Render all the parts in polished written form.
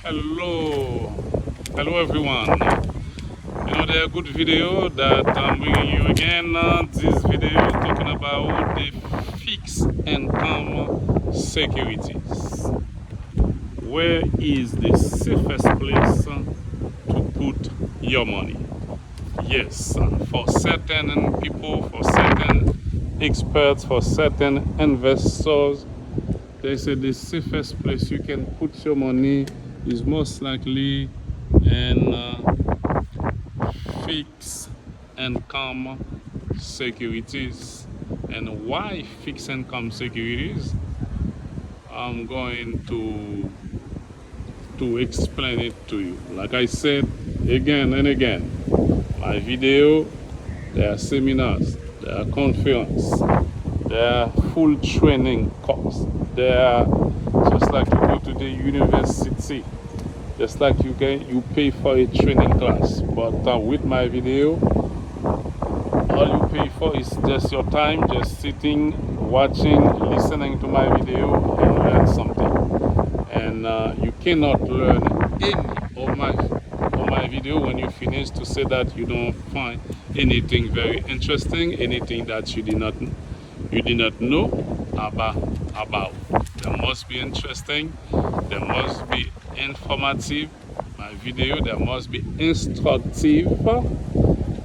Hello, hello everyone. There are good video that I'm bringing you again. This video talking about the fixed income securities. Where is the safest place to put your money? Yes, for certain people, for certain experts, for certain investors, they say the safest place you can put your money is most likely in fixed income securities. And why fixed income securities? I'm going to explain it to you. Like I said again and again, my video, there are seminars, there are conferences, there are full training courses. There are just like you go to the university, just like you pay for a training class. But with my video, all you pay for is just your time, just sitting, watching, listening to my video and learn something. And you cannot learn any of my video when you finish to say that you don't find anything very interesting, anything that you did not know about. There must be interesting, there must be informative. My video, there must be instructive.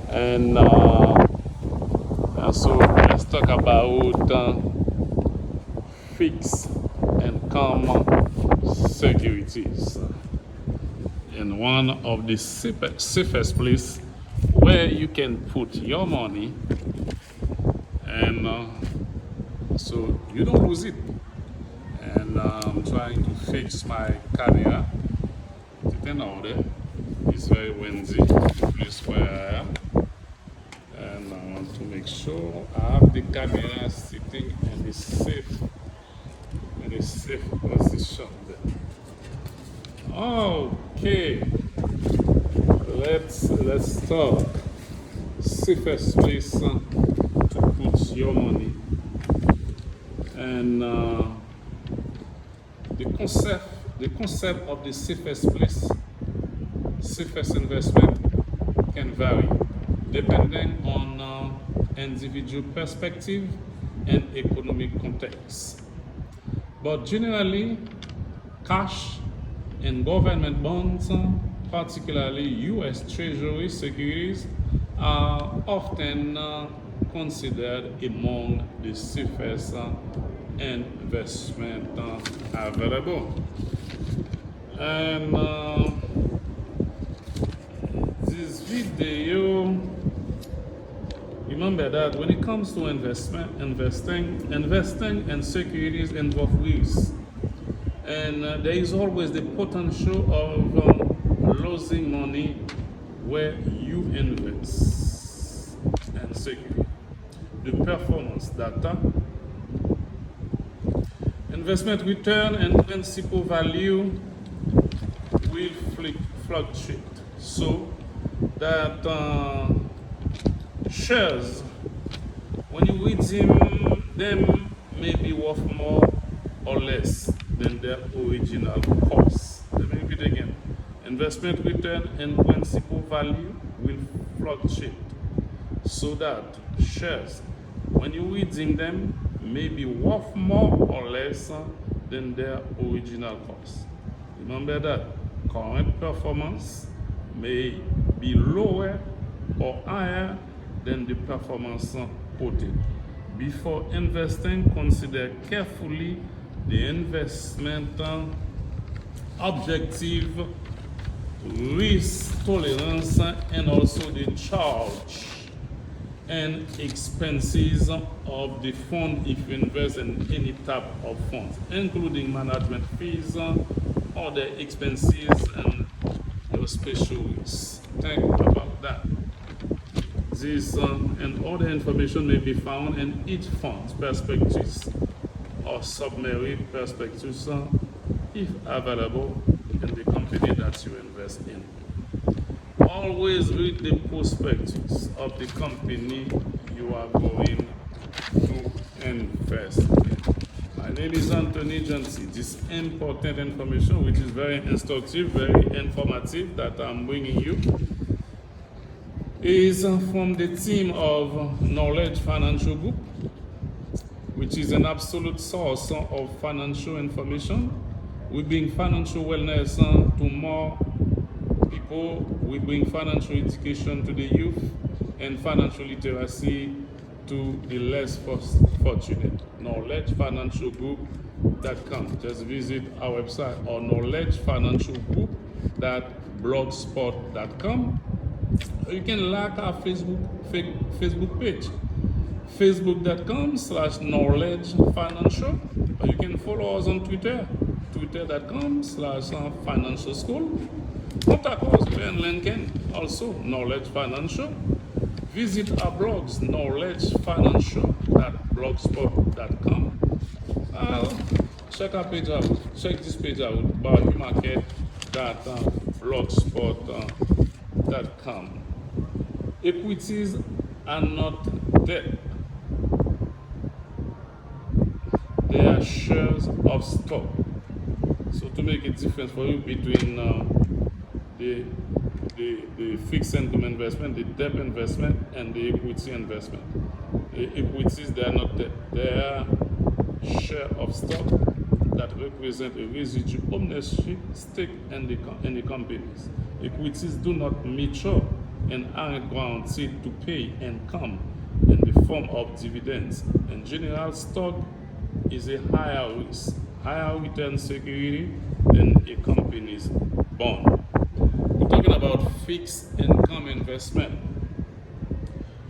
And so let's talk about fixed income securities. And one of the safest place where you can put your money, and so you don't lose it. And I'm trying to fix my camera. It's in order. It's very windy, the place where I am. And I want to make sure I have the camera sitting in a safe position there. Okay, let's talk safest place to put your money. And the concept of the safest place, safest investment can vary depending on individual perspective and economic context. But generally, cash and government bonds, particularly U.S. Treasury securities, are often considered among the safest investment available. And this video, remember that when it comes to investing in securities involve risk. And there is always the potential of losing money where you invest in security. The performance data, investment return and principal value will fluctuate. So that shares, when you redeem them, may be worth more or less than their original cost. Let me repeat again. Investment return and principal value will fluctuate, so that shares, when you redeem them, may be worth more or less than their original cost. Remember that current performance may be lower or higher than the performance quoted. Before investing, consider carefully the investment objective, risk tolerance, and also the charge and expenses of the fund if you invest in any type of funds, including management fees, other expenses, and your special risks. Think about that. This and other information may be found in each fund's prospectus or summary prospectus, if available, in the company that you invest in. Always read the prospectus of the company you are going to invest in. My name is Anthony Jancy. This important information, which is very instructive, very informative, that I'm bringing you, is from the team of Knowledge Financial Group, which is an absolute source of financial information. We bring financial wellness to more people. We bring financial education to the youth and financial literacy to the less fortunate. KnowledgeFinancialGroup.com. Just visit our website or knowledgefinancialgroup.blogspot.com. You can like our Facebook page, facebook.com/knowledgefinancial, or you can follow us on Twitter, twitter.com/financial school. Contact us via LinkedIn, also Knowledge Financial. Visit our blogs, knowledgefinancial.blogspot.com. Check our page out. Check this page out, barhumarket.blogspot.com. Equities are not debt. They are shares of stock. So to make a difference for you between the fixed income investment, the debt investment, and the equity investment. The equities, they are not debt. They are share of stock that represent a residual ownership stake in the companies. Equities do not mature and aren't guaranteed to pay income in the form of dividends. In general, stock is a higher risk, higher return security than a company's bond. We're talking about fixed income investment.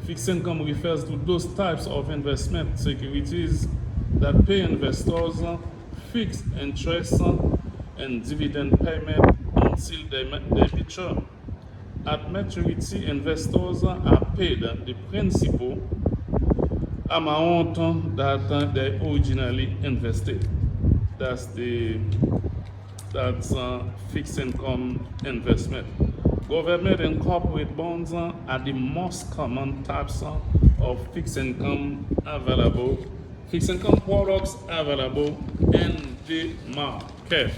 Fixed income refers to those types of investment securities that pay investors fixed interest and dividend payment until they mature. At maturity, investors are paid the principal amount that they originally invested. That's fixed income investment. Government and corporate bonds are the most common types of fixed income products available in the market.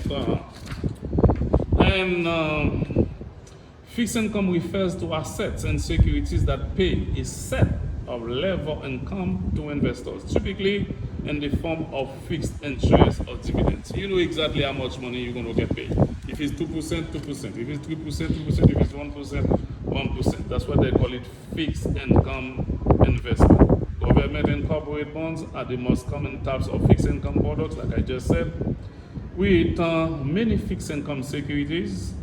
Fixed income refers to assets and securities that pay a set of level income to investors, typically in the form of fixed interest or dividends. You know exactly how much money you're going to get paid. If it's 2%, 2%. If it's 3%, 2%. If it's 1%, 1%. That's why they call it fixed income investment. Government and corporate bonds are the most common types of fixed income products, like I just said, with many fixed income securities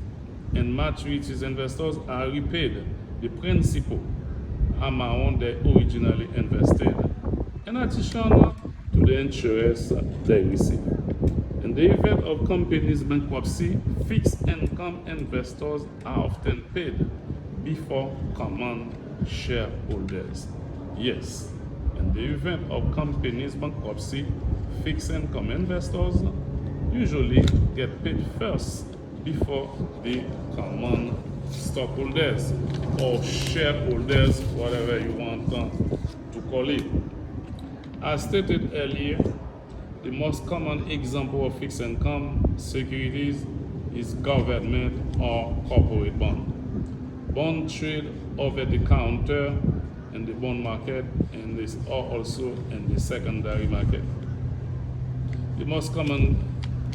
and maturities. Investors are repaid the principal amount they originally invested, in addition to the interest they receive. In the event of companies' bankruptcy, fixed income investors are often paid before common shareholders. Yes, in the event of companies' bankruptcy, fixed income investors usually get paid first before the common stockholders or shareholders, whatever you want to call it. As stated earlier, the most common example of fixed income securities is government or corporate bond. Bond trade over the counter in the bond market and also in the secondary market. The most common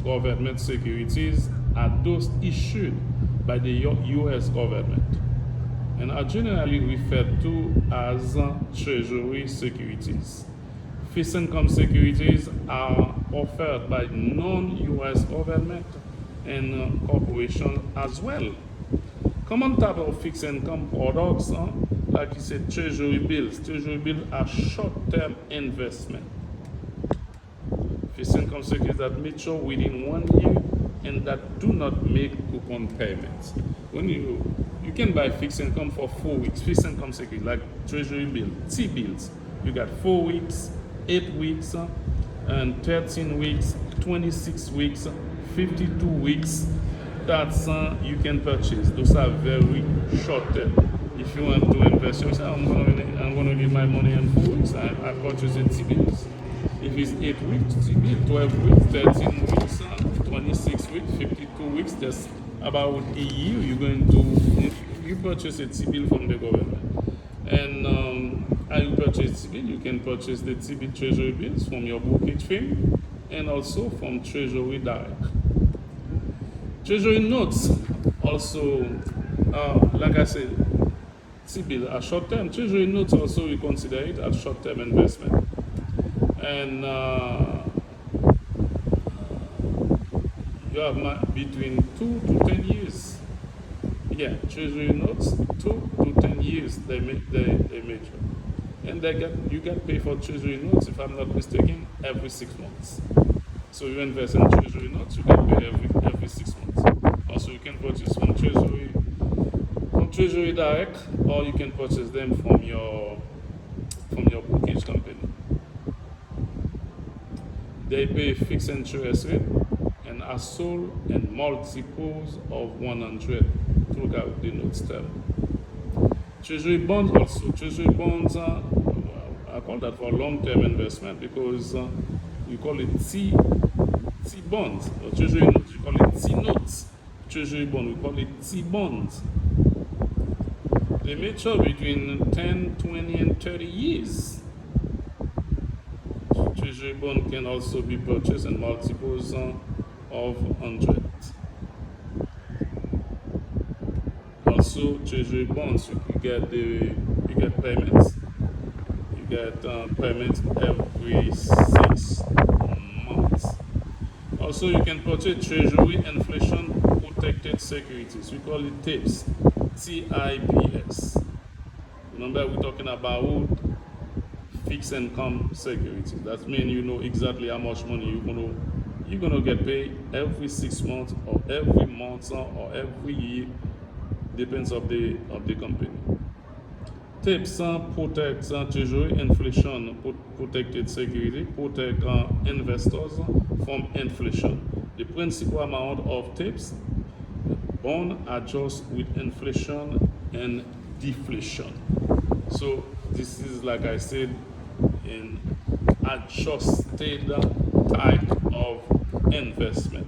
government securities are those issued by the U.S. government and are generally referred to as Treasury securities. Fixed income securities are offered by non-U.S. government and corporations as well. Common type of fixed income products, like you said, Treasury Bills. Treasury Bills are short-term investment. Fixed income securities that mature within 1 year and that do not make coupon payments. When you can buy fixed income for 4 weeks, fixed income securities like Treasury Bill, T-bills, you got 4 weeks, 8 weeks, and 13 weeks, 26 weeks, 52 weeks. That's you can purchase. Those are very short term. If you want to invest, you say, I'm going to need my money in 4 weeks. I purchase the T-bills. If it's 8 weeks, T-bill, 12 weeks, 13 weeks, 26 weeks, 52 weeks, that's about a year you're going to, you purchase a T-bill from the government. And how you purchase T-bill, you can purchase the T-bill Treasury bills from your brokerage firm and also from Treasury Direct. Treasury Notes also, like I said, T-bill are short-term. Treasury Notes also we consider it as short-term investment. And you have between 2 to 10 years. Yeah, Treasury Notes, 2 to 10 years they mature. And you get paid for Treasury Notes, if I'm not mistaken, every 6 months. So you invest in Treasury Notes, you get paid every 6 months. Also, you can purchase from Treasury Direct, or you can purchase them from your brokerage company. They pay fixed interest rate and are sold in multiples of 100 throughout the notes term. Treasury bonds also. Treasury bonds, I call that for long-term investment because we call it T bonds. Or Treasury notes, we call it T notes. Treasury bond, we call it T bonds. They mature between 10, 20, and 30 years. Treasury bond can also be purchased in multiples of 100. Also, Treasury bonds, you get payments. You get payments every 6 months. Also, you can purchase Treasury inflation protected securities. We call it TIPS. TIPS. Remember, we're talking about fixed income securities. That means you know exactly how much money you're gonna get paid every 6 months or every month or every year, depends of the company. TIPS protects Treasury inflation protected security, protect investors from inflation. The principal amount of TIPS bond adjusts with inflation and deflation. So this is, like I said, an adjusted type of investment.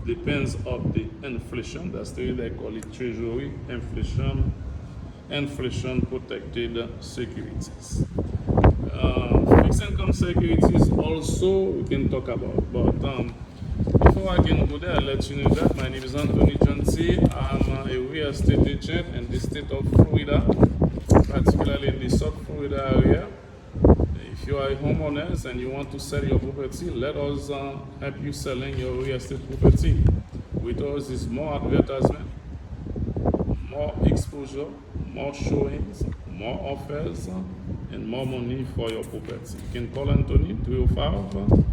Depends on the inflation. That's the way they call it Treasury inflation protected securities. Fixed income securities also we can talk about, but before I can go there, I'll let you know that my name is Anthony Janti. I'm a real estate agent in the state of Florida, particularly in the South Florida area. If you are a homeowner and you want to sell your property, let us help you selling your real estate property. With us is more advertisement, more exposure, more showings, more offers, and more money for your property. You can call Anthony 305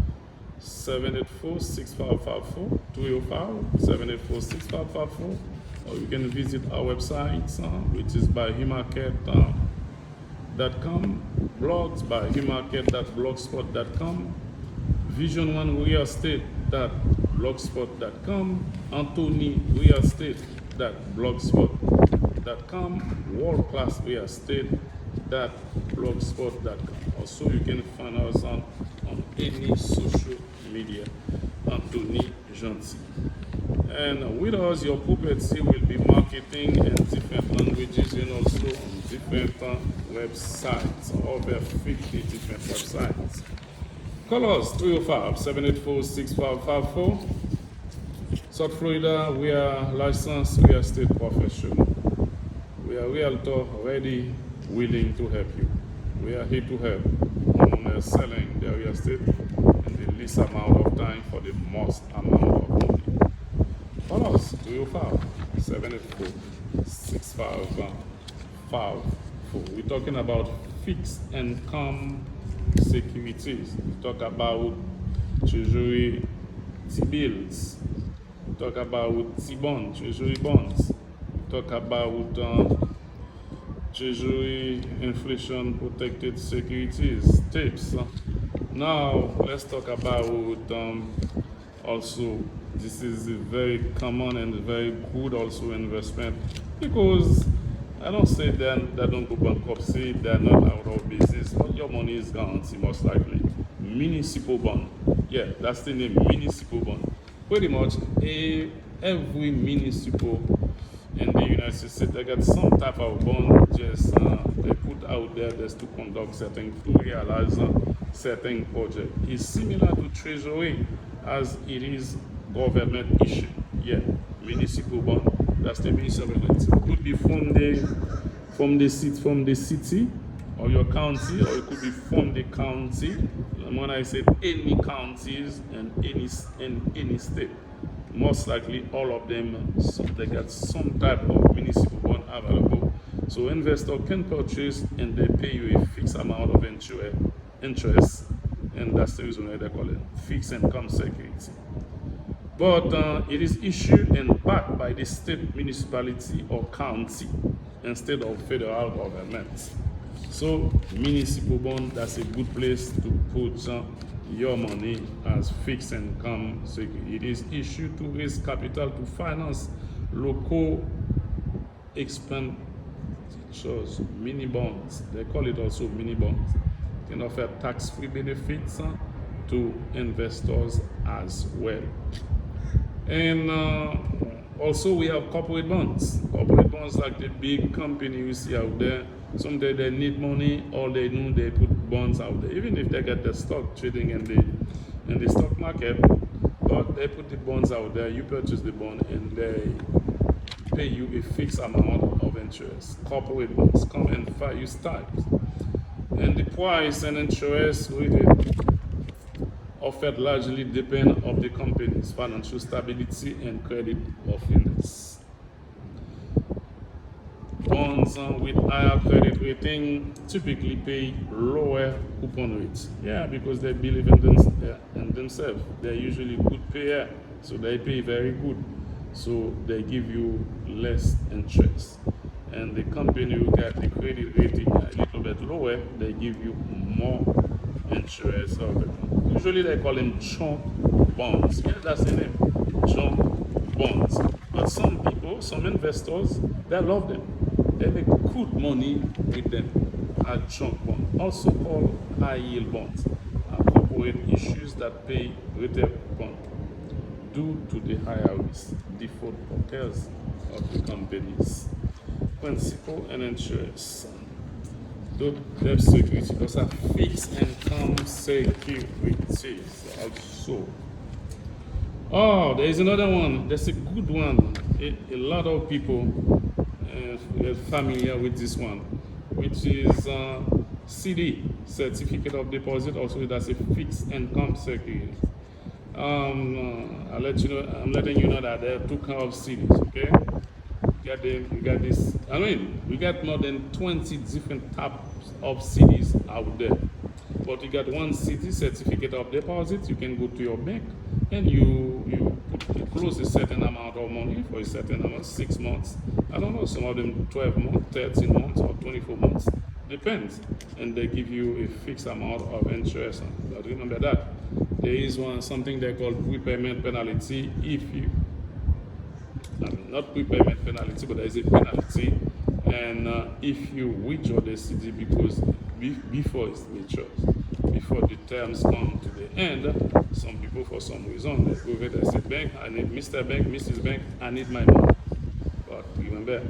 784-6554, 305-784-6554, or you can visit our website, which is by himarket.com, blogs by himarket.blogspot.com, vision1realestate.blogspot.com, anthonyrealestate.blogspot.com, worldclassrealestate.blogspot.com. Also, you can find us on any social media, Anthony Janti. And with us, your property will be marketing in different languages and also on different websites, over 50 different websites. Call us 305-784-6554. South Florida, we are licensed real estate professional. We are realtor ready, willing to help you. We are here to help homeowners selling their real estate in the least amount of time for the most amount of money. Call us 305-784-6554. We're talking about fixed income securities. We talk about Treasury T-bills. We talk about T-bonds, Treasury bonds. We talk about Treasury inflation protected securities, TIPS. Now let's talk about also, this is a very common and very good also investment, because I don't say they don't go bankruptcy, they're not out of business, but your money is guaranteed most likely. municipal bond. Yeah, that's the name, municipal bond. Pretty much every municipal in the United States, they get some type of bond just they put out there just to conduct certain, to realize certain project. It's similar to Treasury as it is government issue. Yeah, municipal bond. That's the municipal bond. It could be from the city or your county, or it could be from the county. And when I said any counties and any state, most likely all of them, they got some type of municipal bond available. So investor can purchase and they pay you a fixed amount of interest, and that's the reason why they call it fixed income security. But it is issued and backed by the state, municipality, or county instead of federal government. So municipal bond, that's a good place to put your money as fixed income security. It is issued to raise capital to finance local expenditures, mini bonds. They call it also mini bonds. Can offer tax-free benefits to investors as well. And also we have corporate bonds. Corporate bonds, like the big company you see out there. Someday they need money, all they do, they put bonds out there. Even if they get the stock trading in the stock market, but they put the bonds out there, you purchase the bond and they pay you a fixed amount of interest. Corporate bonds come in various types. And the price and interest rated offered largely depend on the company's financial stability and credit worthiness. Bonds with higher credit rating typically pay lower coupon rates. Yeah, because they believe in themselves. They're usually good payer, so they pay very good. So they give you less interest. And the company who got the credit rating a little bit lower, they give you more interest. Usually they call them junk bonds. Yeah, that's the name, junk bonds. But some people, some investors, they love them. They make good money with them as junk bonds, also called high yield bonds, are corporate issues that pay retail coupon due to the higher risk default occurs of the company's principal and interest. Debt security, those are fixed income securities also. Oh, there is another one. That's a good one. A lot of people are familiar with this one, which is CD, certificate of deposit. Also, that's a fixed income security. I'll let you know. I'm letting you know that there are two kinds of CDs. Okay, you got this. I mean, we got more than 20 different types of CDs out there. But you got one CD, certificate of deposit. You can go to your bank and you close a certain amount of money for a certain amount, 6 months. I don't know, some of them 12 months, 13 months, or 24 months. Depends. And they give you a fixed amount of interest. But remember that. There is something they call prepayment penalty. Not prepayment penalty, but there is a penalty. And if you withdraw the CD because before it matures, before the terms come to the end, some people, for some reason, they go over, they say, bank, I need Mr. Bank, Mrs. Bank, I need my money. But remember,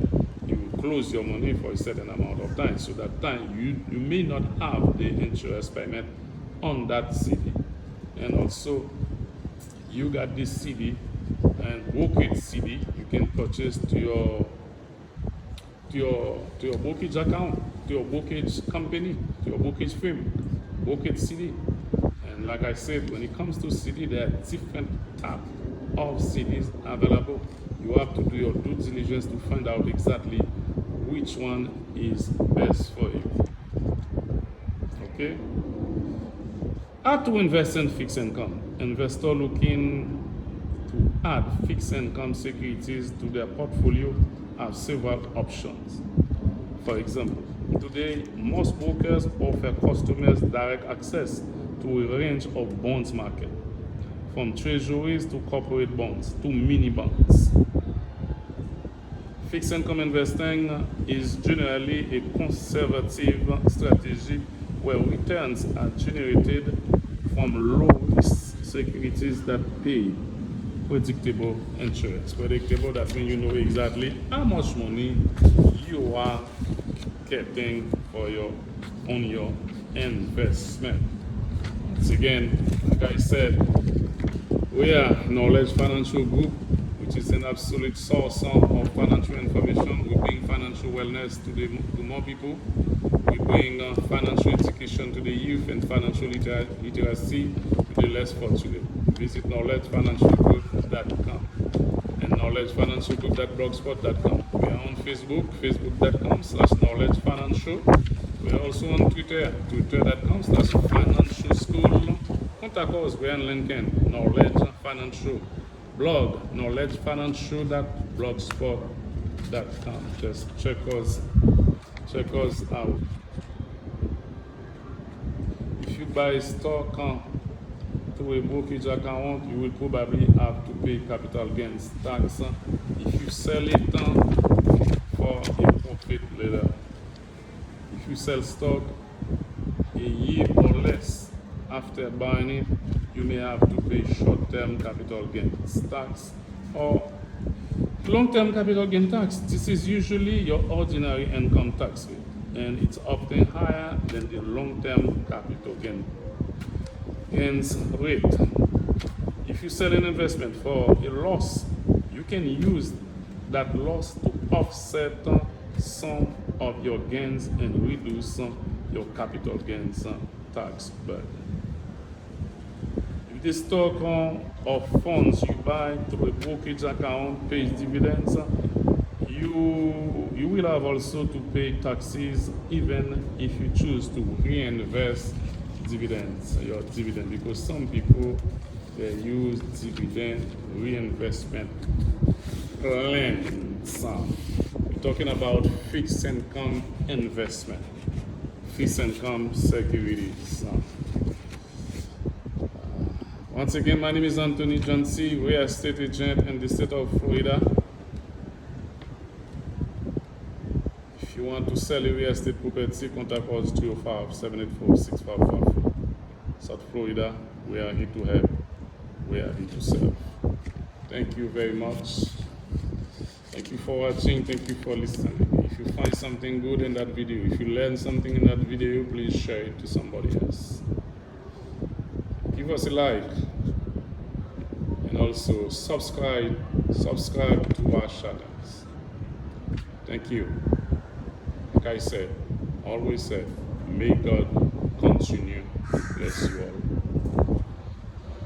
you close your money for a certain amount of time. So that time, you may not have the interest payment on that CD. And also, you got this CD and brokerage CD you can purchase to your brokerage account, to your brokerage company, to your brokerage firm, brokerage CD. And like I said, when it comes to CD, there are different types of CDs available. You have to do your due diligence to find out exactly which one is best for you. Okay? How to invest in fixed income? Investor looking to add fixed income securities to their portfolio have several options. For example, today most brokers offer customers direct access to a range of bonds market, from treasuries to corporate bonds to mini bonds. Fixed income investing is generally a conservative strategy where returns are generated from low-risk securities that pay predictable interest. Predictable, that means you know exactly how much money you are getting for your investment. Once again, like I said, we are Knowledge Financial Group, which is an absolute source of financial information. We bring financial wellness to more people. We bring financial education to the youth and financial literacy to the less fortunate. Visit knowledgefinancialgroup.com and knowledgefinancialgroup.blogspot.com. We are on Facebook, facebook.com/knowledgefinancial. We are also on Twitter, twitter.com/financialschool. Contact us, we're on LinkedIn, Knowledge Financial. Blog, knowledgefinancial.blogspot.com. Just check us out. If you buy stock through a brokerage account, you will probably have to pay capital gains tax if you sell it for a profit later. If you sell stock a year or less after buying it, you may have to pay short-term capital gains tax or long-term capital gain tax. This is usually your ordinary income tax rate, and it's often higher than the long-term capital gains rate. If you sell an investment for a loss, you can use that loss to offset some of your gains and reduce your capital gains tax burden. If the stock or funds you buy through a brokerage account pays dividends, you will have also to pay taxes even if you choose to reinvest your dividend, because some people use dividend reinvestment plans. We're talking about fixed income investment, fixed income securities. Once again, my name is Anthony Johnson, real estate agent in the state of Florida. If you want to sell a real estate property, contact us 305-784-6554. South Florida, we are here to help. We are here to serve. Thank you very much. Thank you for watching. Thank you for listening. If you find something good in that video, if you learn something in that video, please share it to somebody else. Give us a like and also subscribe to our channels. Thank you. Like I said, always said, may God continue to bless you all.